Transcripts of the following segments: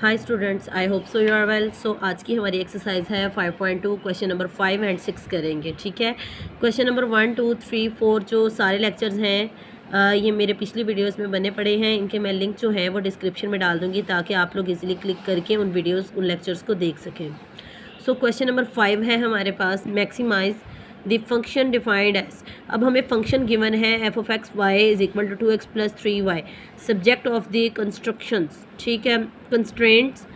Hi students, I hope so you are well. So आज की हमारी एक्सरसाइज है 5.2 क्वेश्चन नंबर 5 एंड 6 करेंगे। ठीक है, क्वेश्चन नंबर 1, 2, 3, 4 जो सारे लेक्चर्स हैं ये मेरे पिछली वीडियोस में बने पड़े हैं। इनके मैं लिंक जो है वो डिस्क्रिप्शन में डाल दूँगी ताकि आप लोग इजीली क्लिक करके उन लेक्चर्स को देख सकें। सो क्वेश्चन नंबर 5 है हमारे पास, maximise the function defined as. अब हमें फंक्शन गिवन है f of x y is equal to 2x + 3y, subject of the constructions. ठीक है, constraints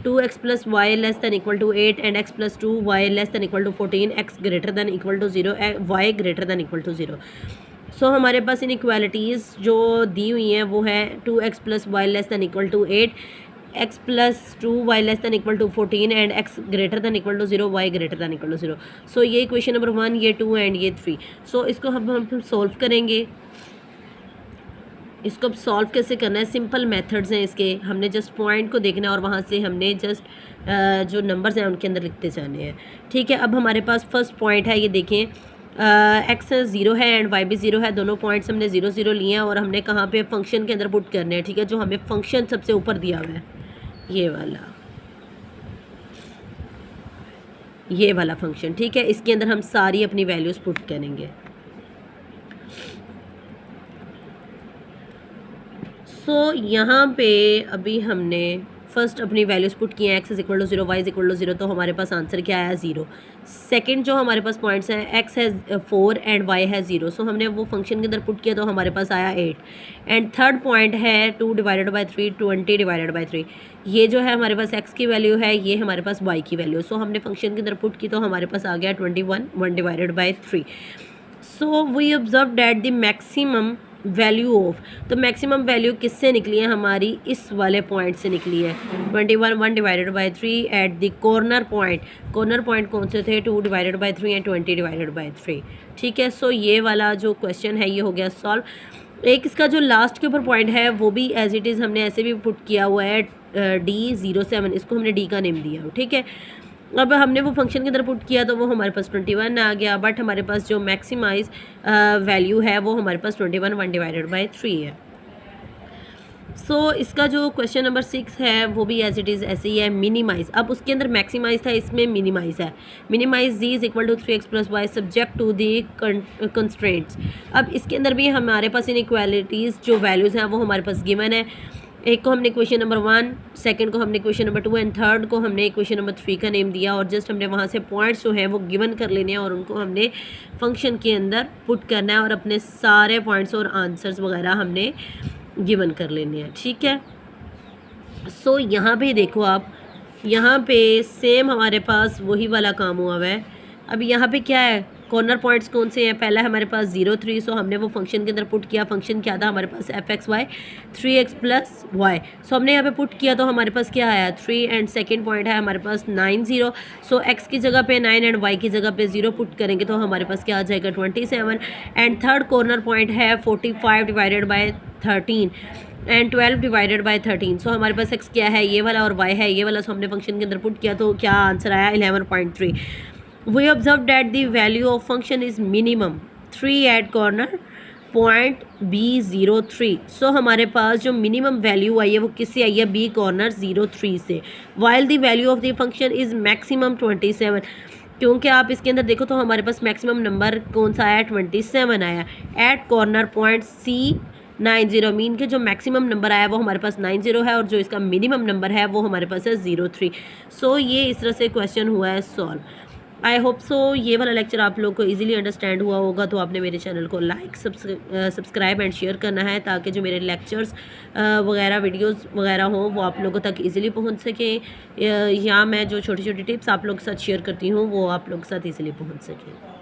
2x + y less than equal to 8 and x + 2y less than equal to 14, x greater than equal to 0, y greater than equal to 0। So हमारे पास inequalities जो दी हुई हैं वो है 2x + y less than equal to 8, x + 2y less than equal to 14 and x greater than equal to 0, y greater than equal to 0। So ये equation number 1, ये 2 and ये 3। सो इसको हम सॉल्व करेंगे। इसको अब सॉल्व कैसे करना है, सिंपल मेथड्स हैं इसके। हमने जस्ट पॉइंट को देखना है और वहाँ से हमने जस्ट जो नंबर्स हैं उनके अंदर लिखते जाने हैं। ठीक है, अब हमारे पास फर्स्ट पॉइंट है, ये देखें एक्स 0 है एंड वाई भी 0 है। दोनों पॉइंट्स हमने 0, 0 लिए हैं और हमने कहाँ पे फंक्शन के अंदर पुट करने हैं। ठीक है, जो हमें फंक्शन सबसे ऊपर दिया हुआ है ये वाला फंक्शन। ठीक है, इसके अंदर हम सारी अपनी वैल्यूज़ पुट करेंगे। सो यहाँ पे अभी हमने फर्स्ट अपनी वैल्यूज़ पुट किए हैं, x = 0, y = 0, तो हमारे पास आंसर क्या आया, 0। सेकंड जो हमारे पास पॉइंट्स हैं, x है 4 एंड y है 0, सो हमने वो फंक्शन के अंदर पुट किया तो हमारे पास आया 8। एंड थर्ड पॉइंट है 2 / 3, 20 / 3। ये जो है हमारे पास x की वैल्यू है, ये हमारे पास y की वैल्यू। सो हमने फंक्शन के अंदर पुट की तो हमारे पास आ गया 21, 1/3। So we observe that the maximum value of, तो मैक्सिमम वैल्यू किससे निकली है हमारी, इस वाले पॉइंट से निकली है, 21, 1/3 at the corner point. Corner point कौन से थे, 2 / 3 एंड 20/3। ठीक है, सो ये वाला जो क्वेश्चन है ये हो गया सॉल्व। एक इसका जो लास्ट के ऊपर पॉइंट है वो भी एज इट इज़ हमने ऐसे भी पुट किया हुआ है, D07, इसको हमने D का नेम दिया। ठीक है, अब हमने वो फंक्शन के अंदर पुट किया तो वो हमारे पास 21 आ गया, बट हमारे पास जो मैक्सिमाइज वैल्यू है वो हमारे पास 21, 1/3 है। सो इसका जो क्वेश्चन नंबर 6 है वो भी एज इट इज़ ऐसे ही है, मिनिमाइज। अब उसके अंदर मैक्सिमाइज था, इसमें मिनिमाइज है। Minimise z = 3x + y subject to the constraints. अब इसके अंदर भी हमारे पास इनइक्वालिटीज़ जो वैल्यूज़ हैं वो हमारे पास गिवन है। एक को हमने क्वेश्चन नंबर 1, सेकंड को हमने क्वेश्चन नंबर 2 एंड थर्ड को हमने क्वेश्चन नंबर 3 का नेम दिया और जस्ट हमने वहाँ से पॉइंट्स जो हैं वो गिवन कर लेने हैं और उनको हमने फंक्शन के अंदर पुट करना है और अपने सारे पॉइंट्स और आंसर्स वगैरह हमने गिवन कर लेने हैं। ठीक है, सो यहाँ पे देखो आप, यहाँ पे सेम हमारे पास वही वाला काम हुआ हुआ है। अब यहाँ पे क्या है, कॉर्नर पॉइंट्स कौन से हैं, पहला हमारे पास 0, 3, सो हमने वो फंक्शन के अंदर पुट किया। फंक्शन क्या था हमारे पास, fxy 3x + y, सो हमने यहाँ पे पुट किया तो हमारे पास क्या आया, 3। एंड सेकंड पॉइंट है हमारे पास 9, 0, सो x की जगह पे 9 एंड y की जगह पे 0 पुट करेंगे तो हमारे पास क्या आ जाएगा, 27। एंड थर्ड कॉर्नर पॉइंट है 45 / 13 एंड 12 / 13, सो हमारे पास x क्या है, ये वाला, और y है ये वाला। सो हमने फंक्शन के अंदर पुट किया तो क्या आंसर आया, 11.3। We observe that the value of function is minimum 3 at corner point B03। सो हमारे पास जो मिनिमम वैल्यू आई है वो किससे आई है, B कॉर्नर 03 से। while the value of the function is maximum 27, क्योंकि आप इसके अंदर देखो तो हमारे पास मैक्सिमम नंबर कौन सा आया, 27 आया। Eight corner point C90, mean के जो मैक्सिमम नंबर आया वो हमारे पास 90 है और जो इसका मिनिमम नंबर है वो हमारे पास है 03। सो ये इस तरह से क्वेश्चन हुआ है सॉल्व। आई होप सो ये वाला लेक्चर आप लोग को इजीली अंडरस्टैंड हुआ होगा। तो आपने मेरे चैनल को लाइक, सब्सक्राइब एंड शेयर करना है ताकि जो मेरे लेक्चर्स वगैरह वीडियोस वगैरह हों वो आप लोगों तक इजीली पहुंच सकें, या मैं जो छोटी छोटी टिप्स आप लोग के साथ शेयर करती हूँ वो आप लोग के साथ इजीली पहुंच सकें।